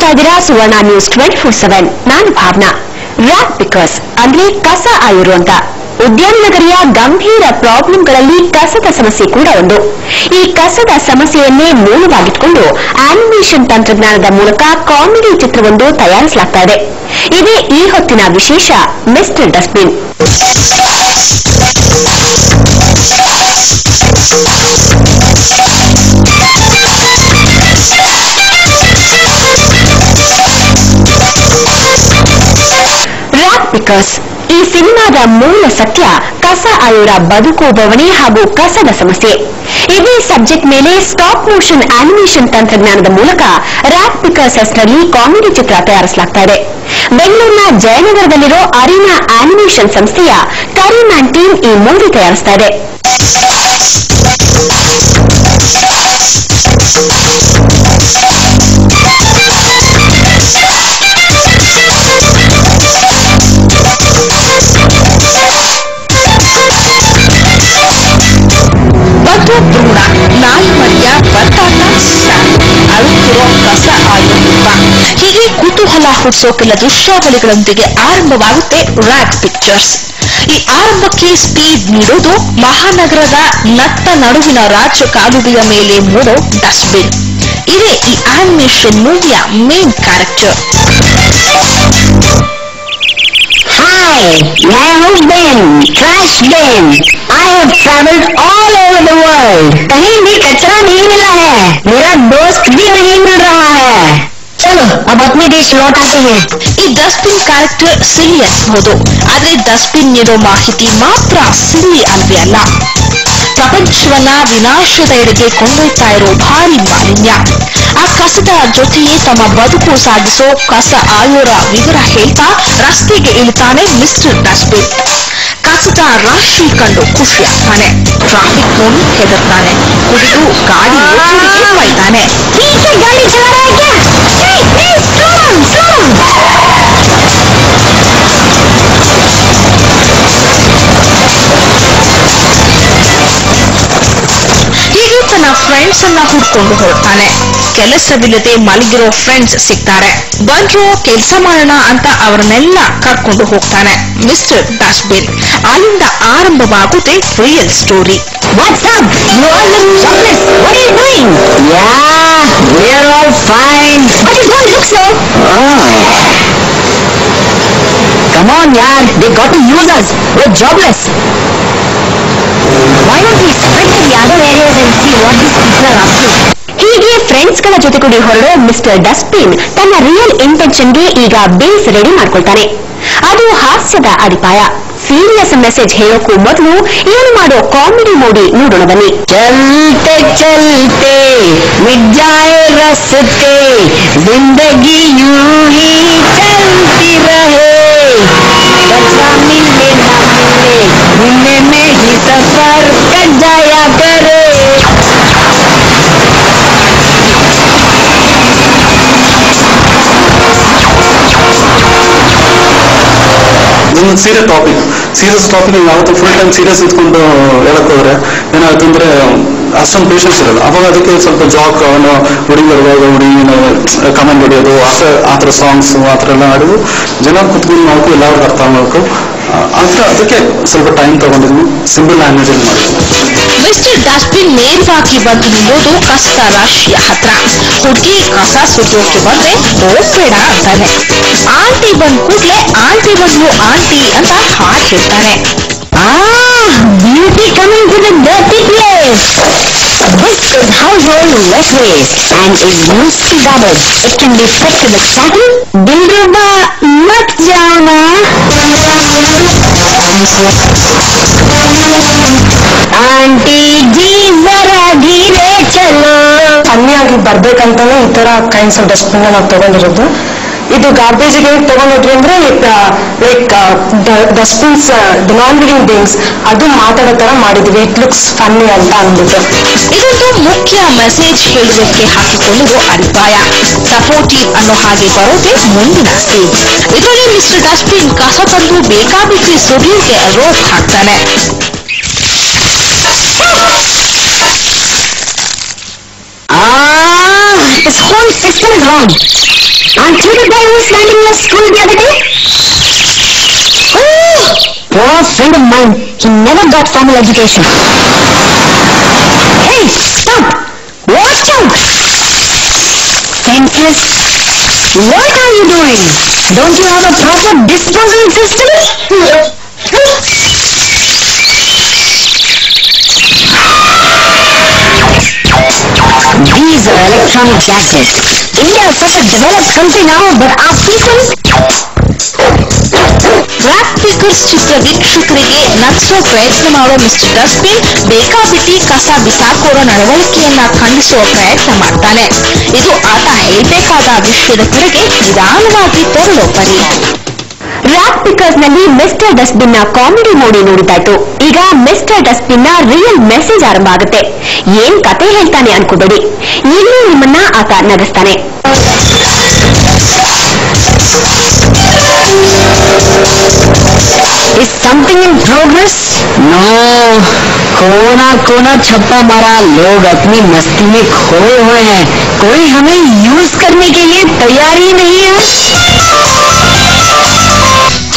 ನೋಡ್ತಾ ಇದ್ದೀರಾ ಸುವರ್ಣ ನ್ಯೂಸ್ 24/7. ನಾನು ಭಾವನಾ. ರ್ಯಾಟ್ ಪಿಕರ್ಸ್ ಅಂದ್ರೆ ಕಸ ಆಯುರು ಅಂತ. ಉದ್ಯಾನ ನಗರಿಯ ಗಂಭೀರ ಪ್ರಾಬ್ಲಮ್ಗಳಲ್ಲಿ ಕಸದ ಸಮಸ್ಯೆ ಕೂಡ ಒಂದು. ಈ ಕಸದ ಸಮಸ್ಯೆಯನ್ನೇ ಮೂಲವಾಗಿಟ್ಕೊಂಡು ಆನಿಮೇಷನ್ ತಂತ್ರಜ್ಞಾನದ ಮೂಲಕ ಕಾಮಿಡಿ ಚಿತ್ರವೊಂದು ತಯಾರಿಸಲಾಗ್ತಾ ಇದೆ. ಇದೇ ಈ ಹೊತ್ತಿನ ವಿಶೇಷ ಮಿಸ್ಟರ್ ಡಸ್ಟ್ಬಿನ್. ಪಿಕರ್ಸ್ ಈ ಸಿನಿಮಾದ ಮೂಲ ಸತ್ಯ ಕಸ ಆಯುರ ಬದುಕು ಬವಣೆ ಹಾಗೂ ಕಸದ ಸಮಸ್ಯೆ. ಇದೇ ಸಬ್ಜೆಕ್ಟ್ ಮೇಲೆ ಸ್ಟಾಪ್ ಮೋಷನ್ ಆನಿಮೇಷನ್ ತಂತ್ರಜ್ಞಾನದ ಮೂಲಕ ರ್ಯಾಟ್ ಪಿಕರ್ಸ್ ಹೆಸರಲ್ಲಿ ಕಾಮಿಡಿ ಚಿತ್ರ ತಯಾರಿಸಲಾಗ್ತಾ ಇದೆ. ಬೆಂಗಳೂರಿನ ಜಯನಗರದಲ್ಲಿರೋ ಅರೀನಾ ಆನಿಮೇಷನ್ ಸಂಸ್ಥೆಯ ಕರೀಮ್ಯಾನ್ ಟೀಮ್ ಈ ಮೂವಿ ತಯಾರಿಸ್ತಾ ಇದೆ. ಭ್ರೂಣ ನಾಲ್ಮಡಿಯ ಬರ್ತಾಟ ಅಳುತ್ತಿರೋ ಕಸ ಆಯುರ್ವೇದ ಹೀಗೆ ಕುತೂಹಲ ಹುಟ್ಟಿಸೋ ಕೆಲ ದೃಶ್ಯಾವಳಿಗಳೊಂದಿಗೆ ಆರಂಭವಾಗುತ್ತೆ ರ್ಯಾಟ್ ಪಿಕ್ಚರ್ಸ್. ಈ ಆರಂಭಕ್ಕೆ ಸ್ಪೀಡ್ ನೀಡೋದು ಮಹಾನಗರದ ನಟ್ಟ ನಡುವಿನ ರಾಜ್ಯ ಕಾಲುವೆಯ ಮೇಲೆ ಮೂಡೋ ಡಸ್ಟ್ಬಿನ್. ಇದೇ ಈ ಆನಿಮೇಷನ್ ಮೂವಿಯ ಮೇನ್ ಕ್ಯಾರೆಕ್ಟರ್. Hi, मैं हूँ Ben, trash Ben. I have traveled all over the world. कहीं भी कचरा नहीं मिला है, मेरा दोस्त भी नहीं मिल रहा है. चलो अब अपनी देश लौट आते हैं. ಈ ಡಸ್ಟ್ಬಿನ್ ಕ್ಯಾರೆಕ್ಟರ್ ಸಿಲ್ಲಿ ಅನ್ಬಹುದು, ಆದ್ರೆ ಡಸ್ಟ್ಬಿನ್ ನೀಡೋ ಮಾಹಿತಿ ಮಾತ್ರ ಸಿಲ್ಲಿ ಅಲ್ವೇ ಅಲ್ಲ. ಪ್ರಪಂಚವನ್ನ ವಿನಾಶದ ಎಡೆಗೆ ಕೊಂಡೊಯ್ತಾ ಇರೋ ಭಾರಿ ಮಾಲಿನ್ಯ, ಆ ಕಸದ ಜೊತೆಯೇ ತಮ್ಮ ಬದುಕು ಸಾಗಿಸೋ ಕಸ ಆಯೋರ ವಿವರ ಹೇಳ್ತಾ ರಸ್ತೆಗೆ ಇಳಿತಾನೆ ಮಿಸ್ಟರ್ ಡಸ್ಟ್ಬಿನ್. ಕಸದ ರಾಶಿ ಕಂಡು ಖುಷಿಯಾಗ್ತಾನೆ, ಟ್ರಾಫಿಕ್ ನೋಡಿ ಹೆದರ್ತಾನೆ, ಕುಡಿದು ಗಾಡಿ ಓಡಿಗೆ ಬೈತಾನೆ. ಹೀಗೆ ತನ್ನ ಫ್ರೆಂಡ್ಸ್ ಅನ್ನ ಹುಡ್ಕೊಂಡು ಹೊರಡ್ತಾನೆ. ಕೆಲಸವಿಲ್ಲದೆ ಮಲಗಿರೋ ಫ್ರೆಂಡ್ಸ್ ಸಿಗ್ತಾರೆ. ಬಂದ್ರು ಕೆಲಸ ಮಾಡೋಣ ಅಂತ ಅವರನ್ನೆಲ್ಲ ಕರ್ಕೊಂಡು ಹೋಗ್ತಾನೆ ಮಿಸ್ಟರ್ ಡಸ್ಟ್ಬಿನ್. ಅಲ್ಲಿಂದ ಆರಂಭವಾಗುತ್ತೆ real story. What's up? You all look jobless. What are you doing? Yeah, we're all fine. But you don't look so. Oh. Come on, yaar. They got to use us. We're jobless. Why don't we spread to the other areas and see what these people are up to? ಹೀಗೆ friends ಗಳ ಜೊತೆಗೂಡಿ ಹೊರಡೋ mister dustbin ತನ್ನ real ಇಂಟೆನ್ಷನ್ಗೆ ಈಗ base ready ಮಾಡ್ಕೊಳ್ತಾನೆ. ಅದು ಹಾಸ್ಯದ ಅಡಿಪಾಯ. Serious message ಹೇಳೋಕ್ಕೂ ಮೊದಲು ಏನು ಮಾಡೋ ಕಾಮಿಡಿ ನೋಡಿ ನೋಡೋಣ ಬನ್ನಿ. ಚಲ್ತೆ ಚಲ್ತೆ ಮಿಟ್ ಜಾಯೆ ರಸ್ತೆ ಜಿಂದಗಿ ಯೂಂ ಹಿ ಚಲ್ತಿ ರಹೆ ಕಚ್ಚಾ ಮಿಲೆ ನಾ ಮಿಲೆ मिलने में ही सफर कट जाया करे. ಸೀರಿಯಸ್ ಟಾಪಿಕ್ ಯಾವತ್ತು ಫುಲ್ ಟೈಮ್ ಸೀರಿಯಸ್ ಇಟ್ಕೊಂಡು ಹೇಳಕ್ ಹೋದ್ರೆ ಏನಾಗುತ್ತಂದ್ರೆ ಅಷ್ಟೊಂದು ಪೇಷನ್ಸ್ ಇರಲ್ಲ. ಅವಾಗ ಅದಕ್ಕೆ ಸ್ವಲ್ಪ ಜಾಕ್ ಅವನು ಹುಡುಗಿ ಬರುವಾಗ ಹುಡುಗಿ ಕಮೆಂಟ್ ಹೊಡೆಯೋದು ಆ ಥರ ಸಾಂಗ್ಸ್ ಆ ಥರ ಎಲ್ಲ ಆಡೋದು ಜನ ಕುತ್ಕೊಂಡು ಮಾಡ್ಕೊ ಎಲ್ಲರಿಗೂ ಅರ್ಥ ಮಾಡ್ಕೊ ಅದಕ್ಕೆ ಸ್ವಲ್ಪ ಟೈಮ್ ತಗೊಂಡಿದ್ವಿ. ಸಿಂಪಲ್ ಲ್ಯಾಂಗ್ವೇಜ್ ಅಲ್ಲಿ ಮಾಡಿ. ಮಿಸ್ಟರ್ ಡಸ್ಟ್ಬಿನ್ ನೇರವಾಗಿ ಬಂದು ನಿಲ್ಲೋದು ಕಸದ ರಾಶಿಯ ಹತ್ರ. ಹುಡುಗಿ ಕಸ ಸುತ್ತೋಕೆ ಬಂದ್ರೆ ಹೋಗ್ಬೇಡ ಅಂತಾನೆ. ಆಂಟಿ ಬಂದ್ ಕೂಡ್ಲೆ ಆಂಟಿ ಬಂದ್ಲು ಆಂಟಿ ಅಂತ ಹಾಡ್ ಹೇಳ್ತಾನೆ. Beauty coming to the dirty place. This is household wet waste and is used to garbage. It can be put to the cattle. Dilruba, mat jana. Aunty ji zara dheere chalo. ಸಣ್ಣಾಗಿ ಬರ್ಬೇಕಂತಾನೆ ಈ ತರ kinds of dustbin ನಾವು ತಗೊಂಡಿರೋದು. ಇದು ಗಾರ್ಬೇಜ್ಗೆ ತಗೊಂಡ್ರಿ ಅಂದ್ರೆ like dustbins non living things ಅದು ಮಾತಾಡೋ ತರ ಮಾಡಿದ್ವಿ. ಇಟ್ ಲುಕ್ಸ್ ಫನ್ನಿ ಅಂತ ಅಂದ್ಬಿಟ್ಟು. ಇದೊಂದು ಮುಖ್ಯ ಮೆಸೇಜ್ ಹೇಳುವುದಕ್ಕೆ ಹಾಕಿಕೊಳ್ಳುವ ಅಡಿಪಾಯ. ಸಪೋರ್ಟಿವ್ ಅನ್ನೋ ಹಾಗೆ ಬರೋದೇ ಮುಂದಿನ ಸ್ಟೇಜ್. ಇದರಲ್ಲಿ ಮಿಸ್ಟರ್ ಡಸ್ಟ್ಬಿನ್ ಕಸ ತಂದು ಬೇಕಾಬಿಟ್ಟಿ ಸುರಿಯೋಕೆ ರೋಪ್ ಹಾಕ್ತಾನೆ. This whole system is wrong. Aren't you the guy who was standing in the school the other day? Oh, poor friend of mine. He never got formal education. Hey, stop! Watch out! Senseless. What are you doing? Don't you have a proper disposal system? These are electronic gadgets. India is such a developed country now, but our people... rap pickers ಚಿತ್ರ ವೀಕ್ಷಕರಿಗೆ ನಗಿಸೋ ಪ್ರಯತ್ನ ಮಾಡೋ mister dustbin ಬೇಕಾಬಿಟ್ಟಿ ಕಸ ಬಿಸಾಕೋರ ನಡವಳಿಕೆಯನ್ನ ಖಂಡಿಸುವ ಪ್ರಯತ್ನ ಮಾಡ್ತಾನೆ. ಇದು ಆತ ಹೇಳಬೇಕಾದ ವಿಷಯದ ಕಡೆಗೆ ನಿಧಾನವಾಗಿ ತೆರಳೋ ಪರಿ. ರ್ಯಾಪ್ ಪಿಕರ್ಸ್ ನಲ್ಲಿ ಮಿಸ್ಟರ್ ಡಸ್ಟ್ಬಿನ್ ನ ಕಾಮಿಡಿ ನೋಡಿ ನೋಡಿದಾಯ್ತು. ಈಗ ಮಿಸ್ಟರ್ ಡಸ್ಟ್ಬಿನ್ ನ ರಿಯಲ್ ಮೆಸೇಜ್ ಆರಂಭ ಆಗುತ್ತೆ. ಏನ್ ಕತೆ ಹೇಳ್ತಾನೆ ಅನ್ಕೋಬೇಡಿ, ಈಗಲೂ ನಿಮ್ಮನ್ನ ಆತ ನಗಿಸ್ತಾನೆ. Is something in progress? No. कोना कोना छप्पा मारा, लोग अपनी मस्ती में खोए हुए हैं. कोई हमें यूज करने के लिए तैयार ही नहीं है.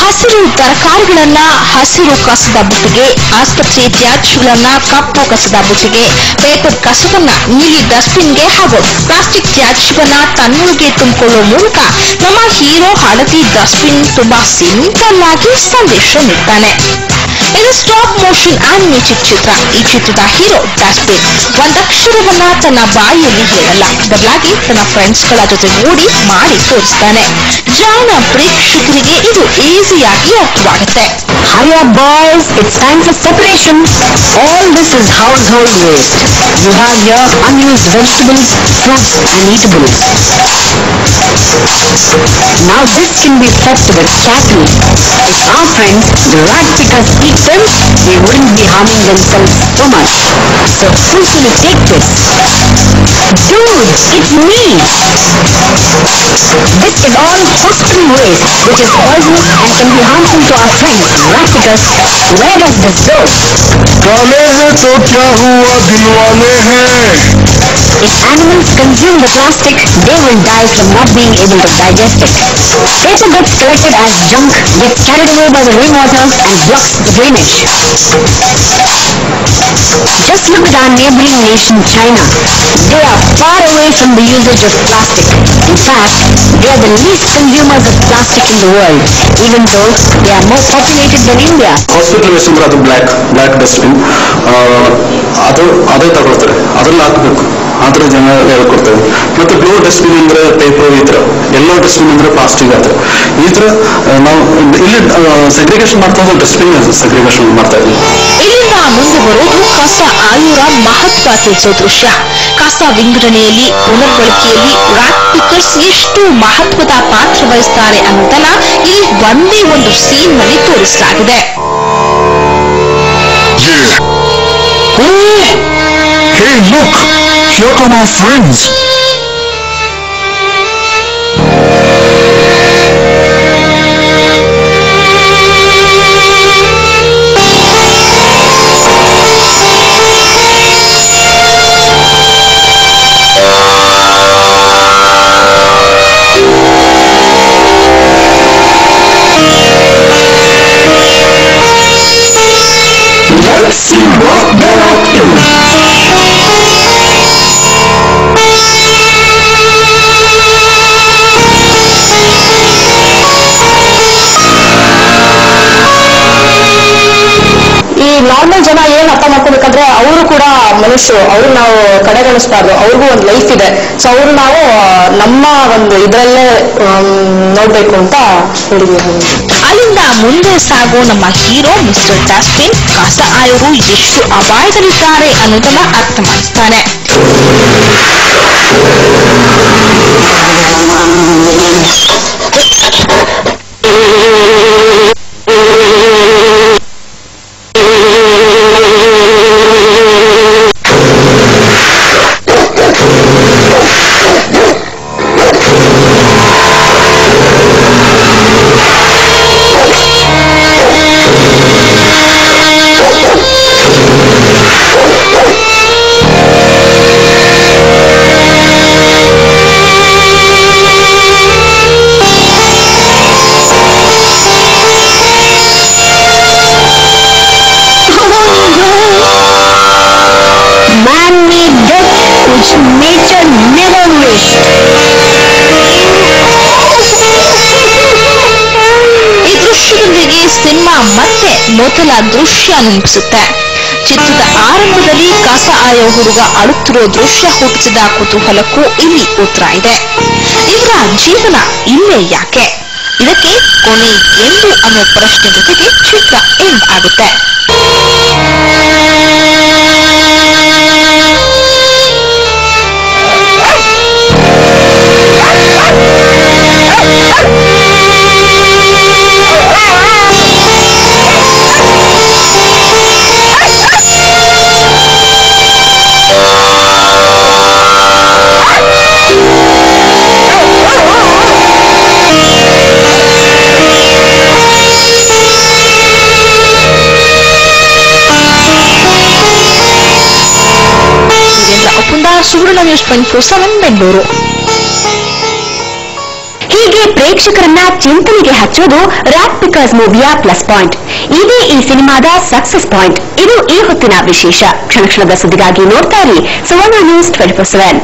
ಹಸಿರು ತರಕಾರಿಗಳನ್ನ ಹಸಿರು ಕಸದ ಬುಟ್ಟಿಗೆ, ಆಸ್ಪತ್ರೆ ತ್ಯಾಜ್ಯಗಳನ್ನ ಕಪ್ಪು ಕಸದ ಬುಟ್ಟಿಗೆ, ಪೇಪರ್ ಕಸವನ್ನ ನೀಲಿ ಡಸ್ಟ್ಬಿನ್ಗೆ ಹಾಗೂ ಪ್ಲಾಸ್ಟಿಕ್ ತ್ಯಾಜ್ಯವನ್ನ ತನ್ನೊಳಗೆ ತುಂಬಿಕೊಳ್ಳುವ ಮೂಲಕ ನಮ್ಮ ಹೀರೋ ಹಳದಿ ಡಸ್ಟ್ಬಿನ್ ತುಂಬಾ ಸಿಂಪಲ್ ಆಗಿ ಸಂದೇಶ ನೀಡ್ತಾನೆ. ಇದು ಸ್ಟಾಪ್ ಮೋಷನ್ ಆನಿಮೇಟೆಡ್ ಚಿತ್ರ. ಈ ಚಿತ್ರದ ಹೀರೋ ಡಸ್ಟ್ಬಿನ್ ಒಂದಕ್ಷರವನ್ನ ತನ್ನ ಬಾಯಿಯಲ್ಲಿ ಹೇಳಲ್ಲ, ಬದಲಾಗಿ ತನ್ನ ಫ್ರೆಂಡ್ಸ್ಗಳ ಜೊತೆ ಓಡಿ ಮಾಡಿ ತೋರಿಸ್ತಾನೆ. ಜಾಣ ಪ್ರೇಕ್ಷಕರಿಗೆ ಇದು ಈಸಿಯಾಗಿ ಅರ್ಥವಾಗುತ್ತೆ. Hurry up boys, it's time for separation. All this is household waste. You have here unused vegetables, fruits and eatables. Now this can be fed to the cattle. If our friends, the rat pickers, eat them, they wouldn't be harming themselves so much. So who's going to take this? Dude, it's me! This is all hospital waste, which is poisonous and can be harmful to our friends, rat pickers. Where does this go? काले हैं तो क्या हुआ, दिलवाले हैं. If animals consume the plastic, they will die from not being able to digest it. Paper gets collected as junk, gets carried away by the rainwater and blocks the drainage. Just look at our neighboring nation, China. They are far away from the usage of plastic. In fact, they are the least consumers of plastic in the world, even though they are more populated than India. Hospital waste ಅಂದ್ರೆ ಅದು black dustbin, ಅದೇ ತಗೊಳ್ತಾರೆ, ಅದ್ರಲ್ಲಿ ಹಾಕ್ಬೇಕು, ಆ ಥರ ಜನ ಹೇಳ್ಕೊಡ್ತೇವೆ. ಮತ್ತೆ ಬ್ಲೂ ಡಸ್ಟ್ಬಿನ್ ಅಂದ್ರೆ ಪೇಪರ್, ಈ ಥರ ಎಲ್ಲೋ ಡಸ್ಟ್ಬಿನ್ ಅಂದ್ರೆ ಪ್ಲಾಸ್ಟಿಕ್, ಆ ಥರ ಈ ಥರ ನಾವು ಇಲ್ಲಿ ಸೆಗ್ರಿಗೇಷನ್ ಮಾಡ್ತಾ ಇದ್ದೀವಿ, ಡಸ್ಟ್ಬಿನ್ ಸೆಗ್ರಿಗೇಷನ್ ಮಾಡ್ತಾ ಇದ್ದೀವಿ. ಇಲ್ಲಿಂದ ಮುಂದೆ ಬರೋದು ಕಸ ಆಯುರ ಮಹತ್ವ ತಿಳಿಸೋ ದೃಶ್ಯ. ಕಸ ವಿಂಗಡಣೆಯಲ್ಲಿ, ಪುನರ್ಬಳಕೆಯಲ್ಲಿ ರ್ಯಾಪ್ ಪಿಕರ್ಸ್ ಎಷ್ಟು ಮಹತ್ವದ ಪಾತ್ರ ವಹಿಸ್ತಾರೆ ಅನ್ನೋದನ್ನ ಇಲ್ಲಿ ಒಂದೇ ಒಂದು ಸೀನ್ ನಲ್ಲಿ ತೋರಿಸಲಾಗಿದೆ. Hey, look! Here come our friends. Let's see what they're up to. Normal ಜನ ಏನ್ ಅರ್ಥ ಮಾಡ್ಕೋಬೇಕಂದ್ರೆ ಅವರು ಕೂಡ ಮನುಷ್ಯರು, ಅವ್ರು ನಾವು ಕಡೆಗಣಿಸ್ಬಾರ್ದು, ಅವ್ರಿಗೂ ಒಂದು ಲೈಫ್ ಇದೆ. ಸೊ ಅವ್ರು ನಾವು ನಮ್ಮ ಒಂದು ಇದ್ರಲ್ಲೇ ನೋಡ್ಬೇಕು ಅಂತ ಹೇಳಿದೀವಿ. ಅಲ್ಲಿಂದ ಮುಂದೆ ಸಾಗೋ ನಮ್ಮ ಹೀರೋ ಮಿಸ್ಟರ್ ಡಸ್ಟ್ಬಿನ್ ಕಸ ಆಯೋರು ಎಷ್ಟು ಅಪಾಯದಲ್ಲಿದ್ದಾರೆ ಅನ್ನೋದನ್ನ ಅರ್ಥ ಮಾಡಿಸ್ತಾನೆ. ಸಿನಿಮಾ ಮತ್ತೆ ಮೊದಲ ದೃಶ್ಯ ನೆನಪಿಸುತ್ತೆ. ಚಿತ್ರದ ಆರಂಭದಲ್ಲಿ ಕಸ ಆಯೋ ಹುಡುಗ ಅಳುತ್ತಿರೋ ದೃಶ್ಯ ಹುಟ್ಟಿಸಿದ ಕುತೂಹಲಕ್ಕೂ ಇಲ್ಲಿ ಉತ್ತರ ಇದೆ. ಇವರ ಜೀವನ ಇಲ್ಲೇ ಯಾಕೆ, ಇದಕ್ಕೆ ಕೊನೆ ಎಂದು ಅನ್ನೋ ಪ್ರಶ್ನೆ ಜೊತೆಗೆ ಚಿತ್ರ ಎಂಡ್ ಆಗುತ್ತೆ. ಸುವರ್ಣ ನ್ಯೂಸ್ 24/7 ಬೆಂಗಳೂರು. ಹೀಗೆ ಪ್ರೇಕ್ಷಕರನ್ನ ಚಿಂತನೆಗೆ ಹಚ್ಚೋದು ರ್ಯಾಪ್ ಪಿಕರ್ಸ್ ಮೂವಿಯ ಪ್ಲಸ್ ಪಾಯಿಂಟ್. ಇದೇ ಈ ಸಿನಿಮಾದ ಸಕ್ಸಸ್ ಪಾಯಿಂಟ್. ಇದು ಈ ಹೊತ್ತಿನ ವಿಶೇಷ. ಕ್ಷಣ ಕ್ಷಣದ ಸುದ್ದಿಗಾಗಿ ನೋಡ್ತಾ ಇರಿ ಸುವರ್ಣ ನ್ಯೂಸ್ 24/7.